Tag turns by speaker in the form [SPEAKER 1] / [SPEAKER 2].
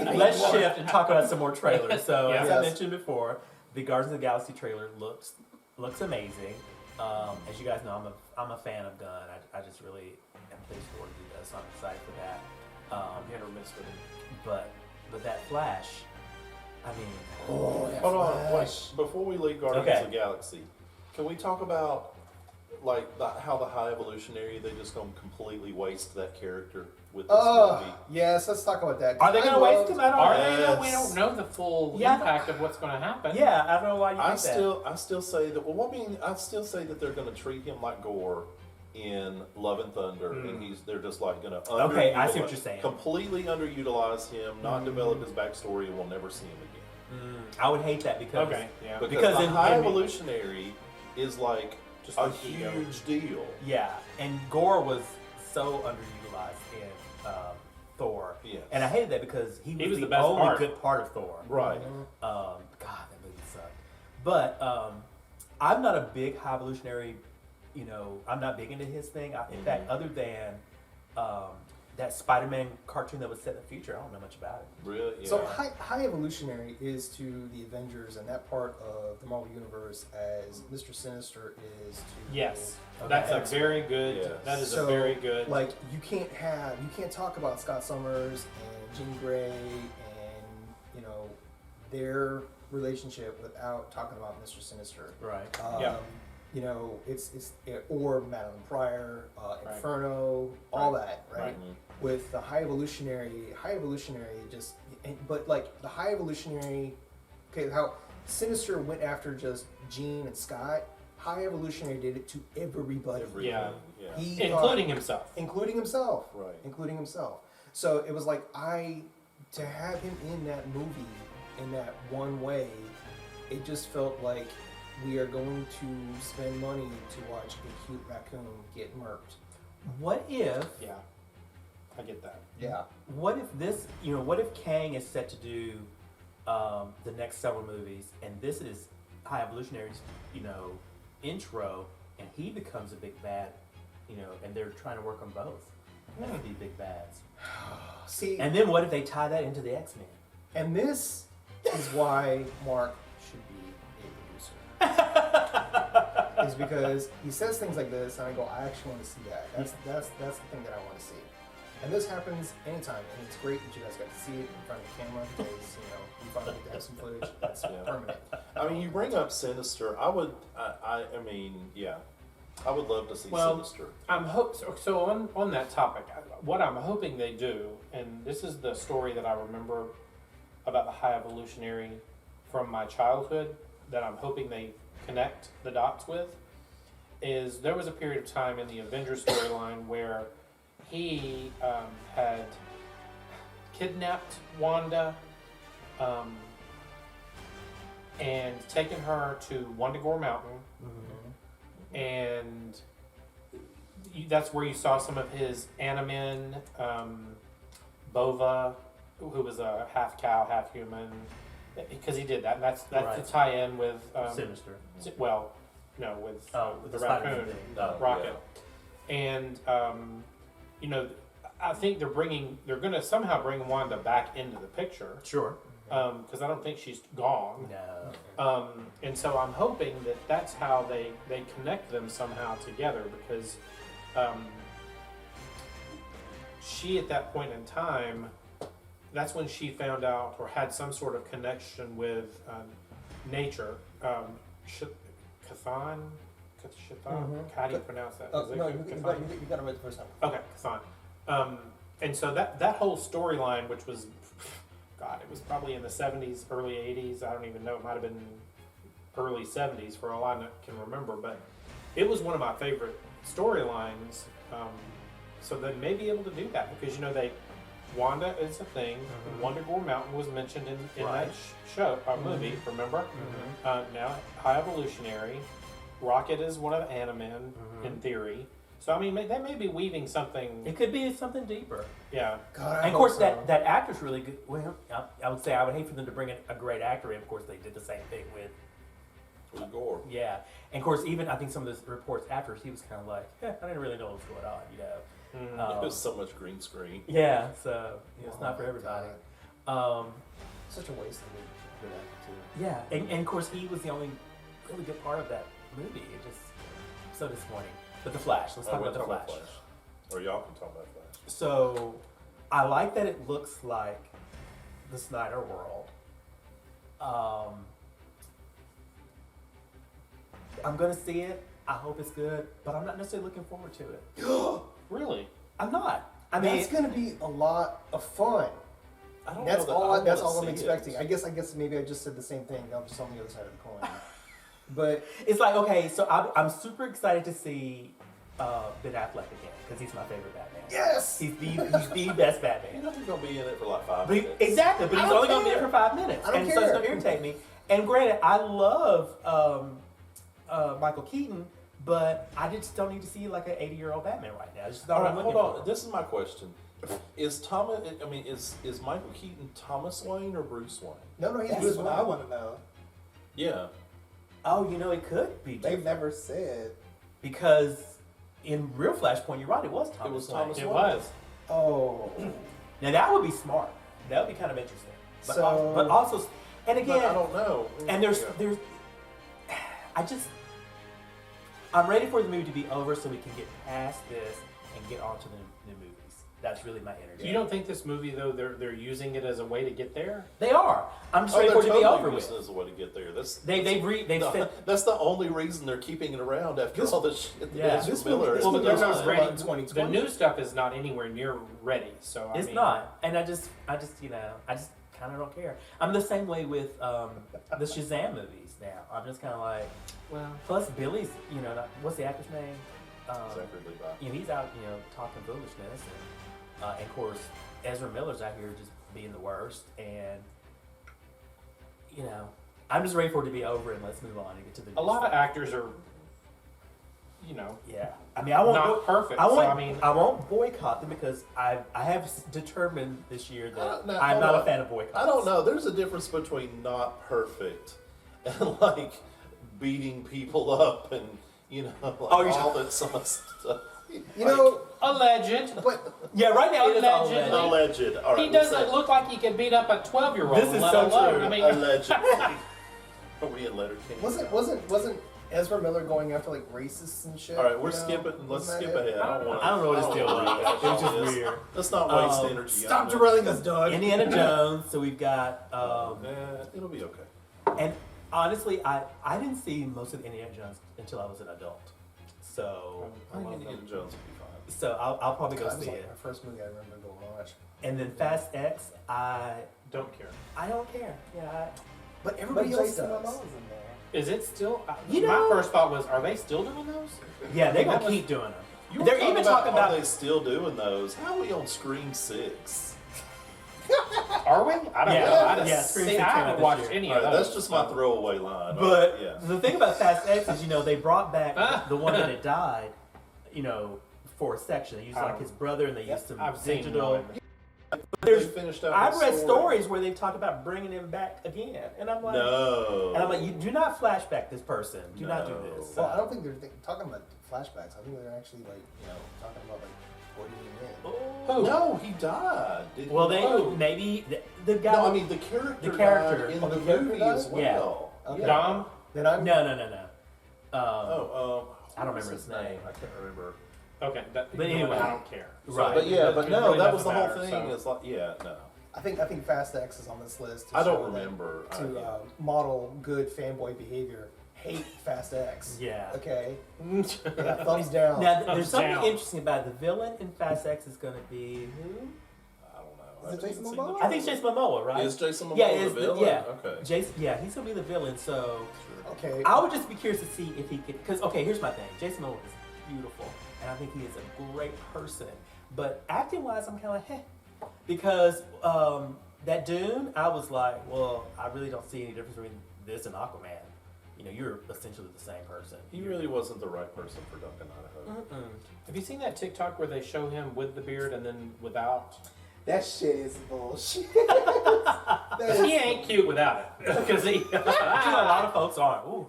[SPEAKER 1] anything
[SPEAKER 2] let's
[SPEAKER 1] more.
[SPEAKER 2] shift and talk about some more trailers. So as I
[SPEAKER 1] Yes.
[SPEAKER 2] mentioned before, the Guardians of the Galaxy trailer looks amazing. As you guys know, I'm a fan of Gunn. I just really am pleased for what he does, so I'm excited for that.
[SPEAKER 3] I'm hit or miss with him.
[SPEAKER 2] But that Flash, I mean,
[SPEAKER 3] Hold on, wait. Before we leave Guardians
[SPEAKER 2] Okay.
[SPEAKER 3] of the Galaxy, can we talk about like how the High Evolutionary they just gonna completely waste that character with this movie?
[SPEAKER 1] Yes, let's talk about that.
[SPEAKER 2] are they going to waste him? I don't
[SPEAKER 3] Are
[SPEAKER 2] know.
[SPEAKER 3] they?
[SPEAKER 4] Are they? We don't know the full impact of what's going to happen.
[SPEAKER 2] Yeah, I don't know why you
[SPEAKER 3] I
[SPEAKER 2] think that.
[SPEAKER 3] still say that. Well, I mean, I still say that they're going to treat him like Gore in Love and Thunder, and they're just like going to
[SPEAKER 2] Okay, I see what you're saying.
[SPEAKER 3] completely underutilize him, not develop his backstory, and we'll never see him again.
[SPEAKER 2] I would hate that because
[SPEAKER 4] yeah.
[SPEAKER 3] Because the
[SPEAKER 2] in-
[SPEAKER 3] High
[SPEAKER 2] in-
[SPEAKER 3] Evolutionary is like
[SPEAKER 4] Just
[SPEAKER 3] a
[SPEAKER 4] like ego.
[SPEAKER 3] huge deal.
[SPEAKER 2] yeah, and Gore was so underutilized in Thor,
[SPEAKER 3] Yes.
[SPEAKER 2] and I hated that because he was
[SPEAKER 4] the
[SPEAKER 2] the
[SPEAKER 4] best
[SPEAKER 2] only
[SPEAKER 4] part.
[SPEAKER 2] good part of Thor.
[SPEAKER 3] Right.
[SPEAKER 2] God, that movie sucked. But I'm not a big High Evolutionary. You know, I'm not big into his thing. In fact, other than that Spider-Man cartoon that was set in the future, I don't know much about it.
[SPEAKER 3] Really? Yeah.
[SPEAKER 1] So high evolutionary is to the Avengers and that part of the Marvel Universe as Mr. Sinister is to
[SPEAKER 4] Yes,
[SPEAKER 2] Okay.
[SPEAKER 4] that's a very good.
[SPEAKER 3] Yes.
[SPEAKER 4] That is
[SPEAKER 1] So,
[SPEAKER 4] a very good.
[SPEAKER 1] Like you can't talk about Scott Summers and Jean Grey and their relationship without talking about Mr. Sinister.
[SPEAKER 2] Right.
[SPEAKER 4] Yeah.
[SPEAKER 1] It's or Madeline Pryor,
[SPEAKER 4] Right.
[SPEAKER 1] Inferno, all that, right?
[SPEAKER 4] Right.
[SPEAKER 1] With the High Evolutionary just, but like the High Evolutionary, okay, how Sinister went after just Jean and Scott. High Evolutionary did it to everybody.
[SPEAKER 4] Yeah.
[SPEAKER 3] Yeah.
[SPEAKER 1] He
[SPEAKER 4] including
[SPEAKER 1] thought-
[SPEAKER 4] himself.
[SPEAKER 1] including himself,
[SPEAKER 3] Right.
[SPEAKER 1] including himself. So it was like to have him in that movie in that one way, it just felt like we are going to spend money to watch a cute raccoon get murked.
[SPEAKER 2] What if?
[SPEAKER 4] Yeah, I get that.
[SPEAKER 1] Yeah.
[SPEAKER 2] What if this? What if Kang is set to do the next several movies, and this is High Evolutionary's, intro, and he becomes a big bad, and they're trying to work on both. That would be big bads.
[SPEAKER 1] See,
[SPEAKER 2] And then what if they tie that into the X-Men?
[SPEAKER 1] and this is why Mark should be a producer. Is because he says things like this, and I go, I actually want to see that. That's the thing that I want to see. And this happens anytime, and it's great that you guys got to see it in front of the camera because we finally get to have some footage that's permanent.
[SPEAKER 3] I mean, you bring up Sinister. I would love to see
[SPEAKER 4] Well,
[SPEAKER 3] Sinister.
[SPEAKER 4] So on that topic, what I'm hoping they do, and this is the story that I remember about the High Evolutionary from my childhood, that I'm hoping they connect the dots with, is there was a period of time in the Avengers storyline where he had kidnapped Wanda and taken her to Wundagore Mountain, and that's where you saw some of his Animan, Bova, who was a half cow, half human, because he did that. And that's
[SPEAKER 2] Right.
[SPEAKER 4] to tie in with
[SPEAKER 2] Sinister.
[SPEAKER 4] Well, no, with
[SPEAKER 2] With
[SPEAKER 4] the
[SPEAKER 2] the Spider-Man
[SPEAKER 4] raccoon,
[SPEAKER 2] thing.
[SPEAKER 4] Rocket, and I think they're going to somehow bring Wanda back into the picture,
[SPEAKER 2] Sure.
[SPEAKER 4] because I don't think she's gone.
[SPEAKER 2] No.
[SPEAKER 4] And so I'm hoping that that's how they connect them somehow together, because she, at that point in time, that's when she found out or had some sort of connection with nature. Chthon? How do you pronounce that? Is it
[SPEAKER 1] No, you
[SPEAKER 4] Chthon?
[SPEAKER 1] got to read the first time.
[SPEAKER 4] Okay, Chthon. And so that whole storyline, which was, God, it was probably in the 70s, early 80s. I don't even know. It might have been early 70s for all I can remember. But it was one of my favorite storylines. So they may be able to do that because, Wanda is a thing. Wundagore Mountain was mentioned in
[SPEAKER 2] Right.
[SPEAKER 4] that show, movie, remember? Now, High Evolutionary. Rocket is one of the Animan, in theory. So, I mean, they may be weaving something.
[SPEAKER 2] It could be something deeper.
[SPEAKER 4] Yeah.
[SPEAKER 1] God, I
[SPEAKER 2] And of
[SPEAKER 1] hope
[SPEAKER 2] course,
[SPEAKER 1] so.
[SPEAKER 2] that actor's really good. Well, I would say I would hate for them to bring in a great actor in. Of course, they did the same thing with
[SPEAKER 3] Gore.
[SPEAKER 2] Yeah. And of course, even I think some of the reports after, he was kind of like, I didn't really know what was going on,
[SPEAKER 3] It was so much green screen.
[SPEAKER 2] Yeah, so it's not for everybody.
[SPEAKER 1] Such a waste of a good actor too.
[SPEAKER 2] Yeah, and of course he was the only really good part of that movie. It just so disappointing. But the Flash. Let's talk
[SPEAKER 3] we'll
[SPEAKER 2] about the
[SPEAKER 3] talk
[SPEAKER 2] Flash.
[SPEAKER 3] Or y'all can talk about Flash.
[SPEAKER 2] So I like that it looks like the Snyder world. I'm gonna see it. I hope it's good, but I'm not necessarily looking forward to it.
[SPEAKER 4] Really?
[SPEAKER 2] I'm not. I mean,
[SPEAKER 1] That's gonna be a lot of fun.
[SPEAKER 3] I don't
[SPEAKER 1] That's
[SPEAKER 3] know that
[SPEAKER 1] all.
[SPEAKER 3] I
[SPEAKER 1] That's
[SPEAKER 3] wanna
[SPEAKER 1] all I'm
[SPEAKER 3] see
[SPEAKER 1] expecting.
[SPEAKER 3] it.
[SPEAKER 1] I guess maybe I just said the same thing. I'm just on the other side of the coin. But
[SPEAKER 2] it's like, okay, so I'm super excited to see Ben Affleck again because he's my favorite Batman.
[SPEAKER 1] yes,
[SPEAKER 2] He's the best
[SPEAKER 3] You
[SPEAKER 2] Batman.
[SPEAKER 3] know he's gonna be in it for like 5
[SPEAKER 2] But
[SPEAKER 3] minutes.
[SPEAKER 2] exactly, but
[SPEAKER 1] I
[SPEAKER 2] he's
[SPEAKER 1] don't
[SPEAKER 2] only going to be
[SPEAKER 1] care.
[SPEAKER 2] there for 5 minutes,
[SPEAKER 1] I don't
[SPEAKER 2] and so it's
[SPEAKER 1] care.
[SPEAKER 2] going to irritate me. And granted, I love Michael Keaton, but I just don't need to see like an 80-year-old Batman right now. It's just not
[SPEAKER 3] All
[SPEAKER 2] what
[SPEAKER 3] right,
[SPEAKER 2] I'm
[SPEAKER 3] hold
[SPEAKER 2] looking
[SPEAKER 3] on.
[SPEAKER 2] for.
[SPEAKER 3] This is my question: Is Thomas? I mean, is Michael Keaton Thomas Wayne or Bruce Wayne?
[SPEAKER 1] no, he's
[SPEAKER 5] That's
[SPEAKER 1] Bruce
[SPEAKER 5] what
[SPEAKER 1] Wayne.
[SPEAKER 5] I want to know.
[SPEAKER 3] Yeah.
[SPEAKER 2] Oh, it could be
[SPEAKER 5] They've
[SPEAKER 2] different.
[SPEAKER 5] never said.
[SPEAKER 2] Because in real Flashpoint, you're right, it was Thomas.
[SPEAKER 3] It was
[SPEAKER 2] Wayne.
[SPEAKER 3] Thomas
[SPEAKER 4] It
[SPEAKER 3] Wayne.
[SPEAKER 4] was.
[SPEAKER 1] Oh,
[SPEAKER 2] Now that would be smart. That would be kind of interesting. But
[SPEAKER 1] So-
[SPEAKER 2] also, and
[SPEAKER 3] But
[SPEAKER 2] again,
[SPEAKER 3] I don't know.
[SPEAKER 2] and there's
[SPEAKER 3] Yeah.
[SPEAKER 2] I'm ready for the movie to be over so we can get past this and get on to the new movies. That's really my energy.
[SPEAKER 4] You don't think this movie though they're using it as a way to get there?
[SPEAKER 2] They are. I'm just
[SPEAKER 3] Oh,
[SPEAKER 2] ready
[SPEAKER 3] they're
[SPEAKER 2] for it to be
[SPEAKER 3] totally
[SPEAKER 2] over
[SPEAKER 3] using
[SPEAKER 2] with.
[SPEAKER 3] it as a way to get there. That's
[SPEAKER 2] They've
[SPEAKER 3] no,
[SPEAKER 2] said
[SPEAKER 3] that's the only reason they're keeping it around after
[SPEAKER 1] This-
[SPEAKER 3] all this shit.
[SPEAKER 2] Yeah.
[SPEAKER 3] Ezra
[SPEAKER 1] This
[SPEAKER 3] Miller.
[SPEAKER 1] movie-
[SPEAKER 3] has
[SPEAKER 1] this
[SPEAKER 4] Well, but
[SPEAKER 3] done.
[SPEAKER 4] they're
[SPEAKER 1] movie
[SPEAKER 4] not
[SPEAKER 1] was
[SPEAKER 4] ready.
[SPEAKER 1] in 2020.
[SPEAKER 4] The new stuff is not anywhere near ready. So I
[SPEAKER 2] it's
[SPEAKER 4] mean,
[SPEAKER 2] not, and I just I just kind of don't care. I'm the same way with the Shazam movies now. I'm just kind of like, well, plus Billy's, what's the actor's name?
[SPEAKER 3] Zachary Levi.
[SPEAKER 2] He's out, talking foolishness, and of course, Ezra Miller's out here just being the worst, and I'm just ready for it to be over and let's move on and get to the.
[SPEAKER 4] A lot of actors are,
[SPEAKER 2] yeah. I mean, I won't.
[SPEAKER 4] not perfect.
[SPEAKER 2] I won't.
[SPEAKER 4] So I mean,
[SPEAKER 2] I won't boycott them because I have determined this year that
[SPEAKER 3] No,
[SPEAKER 2] I'm
[SPEAKER 3] hold
[SPEAKER 2] not
[SPEAKER 3] on.
[SPEAKER 2] a fan of boycotts.
[SPEAKER 3] I don't know. There's a difference between not perfect and like beating people up and like
[SPEAKER 2] Oh, you're
[SPEAKER 3] all that sort of stuff.
[SPEAKER 1] you know,
[SPEAKER 4] alleged.
[SPEAKER 1] but
[SPEAKER 2] Yeah, right now it is all
[SPEAKER 4] Allegedly.
[SPEAKER 2] alleged.
[SPEAKER 3] Alleged. All right,
[SPEAKER 4] He
[SPEAKER 3] we'll
[SPEAKER 4] doesn't
[SPEAKER 3] say
[SPEAKER 4] look like he could beat up a 12-year-old.
[SPEAKER 2] This is
[SPEAKER 4] let
[SPEAKER 2] so
[SPEAKER 4] alone-
[SPEAKER 2] true.
[SPEAKER 4] I mean,
[SPEAKER 3] allegedly. Are we in Letterkenny?
[SPEAKER 1] wasn't Ezra Miller going after like racists and shit?
[SPEAKER 3] All right, we're
[SPEAKER 1] you know?
[SPEAKER 3] skipping. Let's
[SPEAKER 1] Wasn't
[SPEAKER 3] skip
[SPEAKER 1] that it?
[SPEAKER 3] ahead. I don't want.
[SPEAKER 2] I don't know what his deal was. It was just
[SPEAKER 3] Let's-
[SPEAKER 2] weird.
[SPEAKER 3] Let's not waste energy.
[SPEAKER 1] Stop
[SPEAKER 3] on it.
[SPEAKER 1] derailing us, Doug.
[SPEAKER 2] Indiana Jones. So we've got.
[SPEAKER 3] It'll be okay.
[SPEAKER 2] And honestly, I didn't see most of Indiana Jones until I was an adult. So
[SPEAKER 3] I think Indiana Jones will be fine.
[SPEAKER 2] so I'll probably go
[SPEAKER 1] That was
[SPEAKER 2] see
[SPEAKER 1] like
[SPEAKER 2] it.
[SPEAKER 1] my first movie I remember going to watch.
[SPEAKER 2] And then Fast X, I
[SPEAKER 4] don't care.
[SPEAKER 2] don't care. Yeah.
[SPEAKER 1] But everybody else
[SPEAKER 5] Jason
[SPEAKER 1] does.
[SPEAKER 5] Momoa's in there.
[SPEAKER 4] Is it still?
[SPEAKER 2] You
[SPEAKER 4] my
[SPEAKER 2] know-
[SPEAKER 4] first thought was, are they still doing those?
[SPEAKER 2] Yeah, they're
[SPEAKER 4] That
[SPEAKER 2] gonna
[SPEAKER 4] was-
[SPEAKER 2] keep doing them.
[SPEAKER 3] You
[SPEAKER 2] They're
[SPEAKER 3] were
[SPEAKER 2] even talking about.
[SPEAKER 3] Are they still doing those? How are we on Screen 6?
[SPEAKER 4] Are we? I don't
[SPEAKER 2] Yeah,
[SPEAKER 4] know. I
[SPEAKER 2] yeah,
[SPEAKER 4] just,
[SPEAKER 2] Scream
[SPEAKER 4] see,
[SPEAKER 2] 6
[SPEAKER 4] I
[SPEAKER 2] came out
[SPEAKER 4] haven't
[SPEAKER 2] this
[SPEAKER 4] watched
[SPEAKER 2] year.
[SPEAKER 4] any
[SPEAKER 3] All
[SPEAKER 4] of
[SPEAKER 3] right,
[SPEAKER 4] those.
[SPEAKER 3] that's just my throwaway line.
[SPEAKER 2] But
[SPEAKER 3] yeah.
[SPEAKER 2] the thing about Fast X is, they brought back the one that had died, for a section. They used like his brother, and they used some
[SPEAKER 4] I've seen
[SPEAKER 2] digital.
[SPEAKER 4] one.
[SPEAKER 3] They finished out
[SPEAKER 2] I've
[SPEAKER 3] the
[SPEAKER 2] read
[SPEAKER 3] story.
[SPEAKER 2] stories where they've talked about bringing him back again, and I'm like,
[SPEAKER 3] No.
[SPEAKER 2] and I'm like, you do not flashback this person. Do not do
[SPEAKER 3] No.
[SPEAKER 2] this.
[SPEAKER 1] Well, I don't think they're talking about flashbacks. I think they're actually like talking about like putting him in.
[SPEAKER 2] Who?
[SPEAKER 3] No, he died. Didn't
[SPEAKER 2] Well,
[SPEAKER 3] he?
[SPEAKER 2] they
[SPEAKER 4] Oh.
[SPEAKER 2] maybe the guy.
[SPEAKER 3] No, I mean the character.
[SPEAKER 2] The character.
[SPEAKER 3] died in
[SPEAKER 1] Oh,
[SPEAKER 3] the
[SPEAKER 1] the character
[SPEAKER 3] movie
[SPEAKER 1] died?
[SPEAKER 3] as well.
[SPEAKER 2] Yeah.
[SPEAKER 1] Okay.
[SPEAKER 4] Dom?
[SPEAKER 1] Then I'm
[SPEAKER 2] no.
[SPEAKER 3] Oh,
[SPEAKER 2] I don't
[SPEAKER 3] what was
[SPEAKER 2] remember his name.
[SPEAKER 3] I can't remember.
[SPEAKER 4] Okay,
[SPEAKER 2] But anyway.
[SPEAKER 4] I don't care.
[SPEAKER 2] Right.
[SPEAKER 3] But yeah, but
[SPEAKER 4] it
[SPEAKER 3] no,
[SPEAKER 4] really
[SPEAKER 3] that was the
[SPEAKER 4] doesn't
[SPEAKER 3] whole
[SPEAKER 4] matter,
[SPEAKER 3] thing.
[SPEAKER 4] so-
[SPEAKER 3] It's like, yeah, no.
[SPEAKER 1] I think Fast X is on this list. To
[SPEAKER 3] I don't
[SPEAKER 1] show that-
[SPEAKER 3] remember.
[SPEAKER 1] to model good fanboy behavior. Hate Fast X.
[SPEAKER 2] Yeah.
[SPEAKER 1] Okay. Yeah, thumbs down.
[SPEAKER 2] Now, there's
[SPEAKER 4] Thumbs
[SPEAKER 2] something
[SPEAKER 4] down.
[SPEAKER 2] interesting about it. The villain in Fast X is going to be who?
[SPEAKER 3] I don't know.
[SPEAKER 1] Is it
[SPEAKER 3] I haven't
[SPEAKER 1] Jason
[SPEAKER 3] seen
[SPEAKER 1] Momoa?
[SPEAKER 3] the-
[SPEAKER 2] I think it's Jason Momoa, right?
[SPEAKER 3] Is Jason Momoa
[SPEAKER 2] Yeah,
[SPEAKER 3] the
[SPEAKER 2] it's
[SPEAKER 3] villain?
[SPEAKER 2] yeah.
[SPEAKER 3] Okay.
[SPEAKER 2] Jason, yeah, he's gonna be the villain. So
[SPEAKER 1] Okay.
[SPEAKER 2] I would just be curious to see if he could. Because here's my thing. Jason Momoa is beautiful, and I think he is a great person. But acting wise, I'm kind of like, heh, because that Dune, I was like, well, I really don't see any difference between this and Aquaman. You're essentially the same person.
[SPEAKER 3] He really wasn't the right person for Duncan, Idaho.
[SPEAKER 2] Mm-mm.
[SPEAKER 4] Have you seen that TikTok where they show him with the beard and then without?
[SPEAKER 5] That shit is bullshit.
[SPEAKER 4] He ain't cute without it. Because he.
[SPEAKER 2] a lot of folks aren't. Ooh.